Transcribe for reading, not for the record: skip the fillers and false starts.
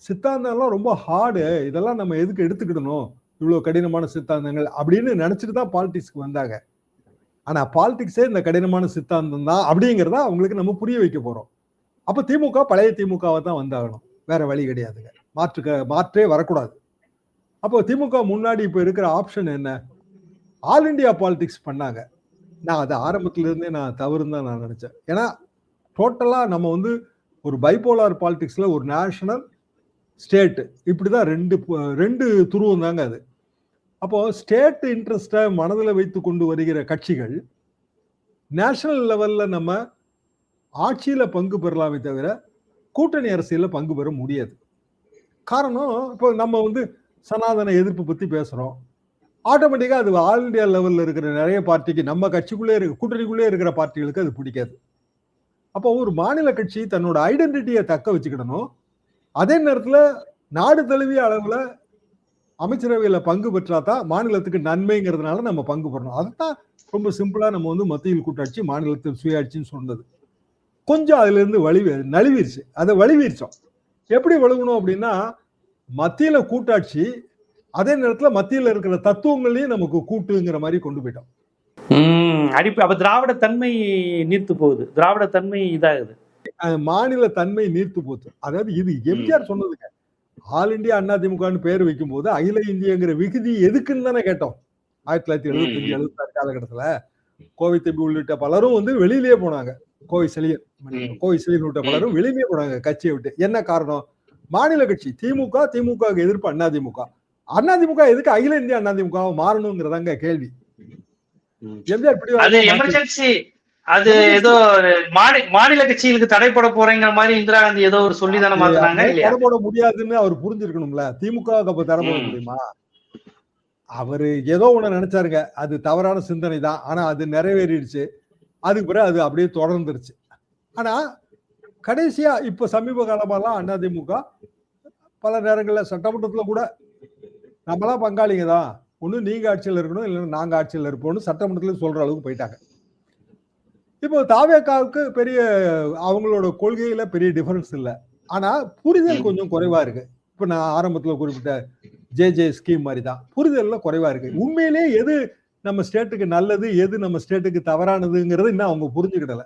சித்தாந்தம்லாம் ரொம்ப ஹார்டு, இதெல்லாம் நம்ம எதுக்கு எடுத்துக்கிடணும், இவ்வளவு கடினமான சித்தாந்தங்கள் அப்படின்னு நினைச்சிட்டு தான் பாலிடிக்ஸ்க்கு வந்தாங்க. ஆனா பாலிடிக்ஸே இந்த கடினமான சித்தாந்தம் தான் அப்படிங்கிறத அவங்களுக்கு நம்ம புரிய வைக்க போறோம். அப்ப திமுக பழைய திமுகவை தான் வந்தாகணும், வேற வழி கிடையாதுங்க. மாற்றே வரக்கூடாது. அப்போ திமுக முன்னாடி இப்ப இருக்கிற ஆப்ஷன் என்ன? ஆல் இண்டியா பாலிடிக்ஸ் பண்ணாங்க. நான் அது ஆரம்பத்துல இருந்தே நான் தவறுன்னு தான் நான் நினைச்சேன். ஏன்னா டோட்டலா நம்ம வந்து ஒரு பைபோலார் பாலிடிக்ஸ்ல ஒரு நேஷனல் ஸ்டேட் இப்படிதான் ரெண்டு துருவம் தாங்க அது. அப்போ ஸ்டேட் இன்ட்ரெஸ்ட மனதில் வைத்து கொண்டு வருகிற கட்சிகள் நேஷனல் லெவல்ல நம்ம ஆட்சியில பங்கு பெறலாமே தவிர கூட்டணி அரசியல்ல பங்கு பெற முடியாது. காரணம், இப்போ நம்ம வந்து சனாதன எதிர்ப்பு பத்தி பேசுறோம், ஆட்டோமேட்டிக்கா அது ஆல் இண்டியா லெவல்ல இருக்கிற நிறைய பார்ட்டிக்கு, நம்ம கட்சிக்குள்ளே கூட்டணிக்குள்ளே இருக்கிற பார்ட்டிகளுக்கு அது பிடிக்காது. அப்போ ஒரு மாநில கட்சி தன்னோட ஐடென்டிட்டியை தக்க வச்சுக்கிடணும், அதே நேரத்தில் நாடு தழுவிய அளவுல அமைச்சரவையில பங்கு பெற்றாதான் மாநிலத்துக்கு நன்மைங்கிறதுனால நம்ம பங்கு பெறணும். அதுதான் ரொம்ப சிம்பிளா நம்ம வந்து மத்தியில் கூட்டாட்சி, மாநிலத்தில் சுயாட்சின்னு சொன்னது. கொஞ்சம் அதுல இருந்து நழுவிருச்சு. அதை வலிவிரிச்சோம். எப்படி வழுகணும் அப்படின்னா, மத்தியில கூட்டாட்சி, அதே நேரத்துல மத்தியில இருக்கிற தத்துவங்களையும் நமக்கு கூட்டுங்கிற மாதிரி கொண்டு போயிட்டோம். அப்ப திராவிட தன்மை நீர்த்து போகுது, திராவிட தன்மை இதாகுது, மாநில தன்மை நீர்த்து போகுது. அதாவது இது எம்ஜிஆர் சொன்னதுங்க. ஆல் இண்டியா அதிமுகன்னு பேர் வைக்கும் போது அகில இந்தியங்கிற விகுதி எதுக்குன்னு தானே கேட்டோம். 1975-76 காலகட்டத்துல கோவை தம்பி உள்ளிட்ட பலரும் வந்து வெளியிலேயே போனாங்க. கோவை செழியன் உள்ளிட்ட பலரும் வெளியிலேயே போனாங்க கட்சியை விட்டு. என்ன காரணம்? மாநில கட்சி திமுக எதிர்ப்பு அதிமுக எதுக்கு அகில இந்திய அதிமுக மாறணுங்கிறதாங்க கேள்வி. அது ஏதோ மாநில கட்சிகளுக்கு தடைப்பட போறேங்கிற மாதிரி இந்திரா காந்தி ஏதோ ஒரு சொல்லி தானே மாத்தினாங்க. தடைப்பட முடியாதுன்னு அவர் புரிஞ்சிருக்கணும்ல. திமுக அப்ப தடைப்பட முடியுமா? அவரு ஏதோ ஒண்ணு நினைச்சாருங்க, அது தவறான சிந்தனை தான். ஆனா அது நிறைவேறிடுச்சு. அதுக்கு பிறகு அது அப்படியே தொடர்ந்துருச்சு. ஆனா கடைசியா இப்ப சமீப காலமாலாம் அதிமுக பல நேரங்கள்ல சட்டமன்றத்துல கூட நம்மளாம் பங்காளிங்க தான், ஒண்ணு நீங்க ஆட்சியில் இருக்கணும், இல்லைன்னா நாங்க ஆட்சியில் இருப்போம்னு சட்டமன்றத்துல சொல்ற அளவுக்கு போயிட்டாங்க. இப்போ தாவேகாவுக்கு பெரிய அவங்களோட கொள்கையில பெரிய டிஃபரன்ஸ் இல்லை, ஆனா புரிதல் கொஞ்சம் குறைவா இருக்கு. இப்ப நான் ஆரம்பத்துல குறிப்பிட்ட ஜே ஸ்கீம் மாதிரி தான் புரிதல்ல குறைவா இருக்கு. உண்மையிலேயே எது நம்ம ஸ்டேட்டுக்கு நல்லது, எது நம்ம ஸ்டேட்டுக்கு தவறானதுங்கிறது இன்னும் அவங்க புரிஞ்சுக்கிடல.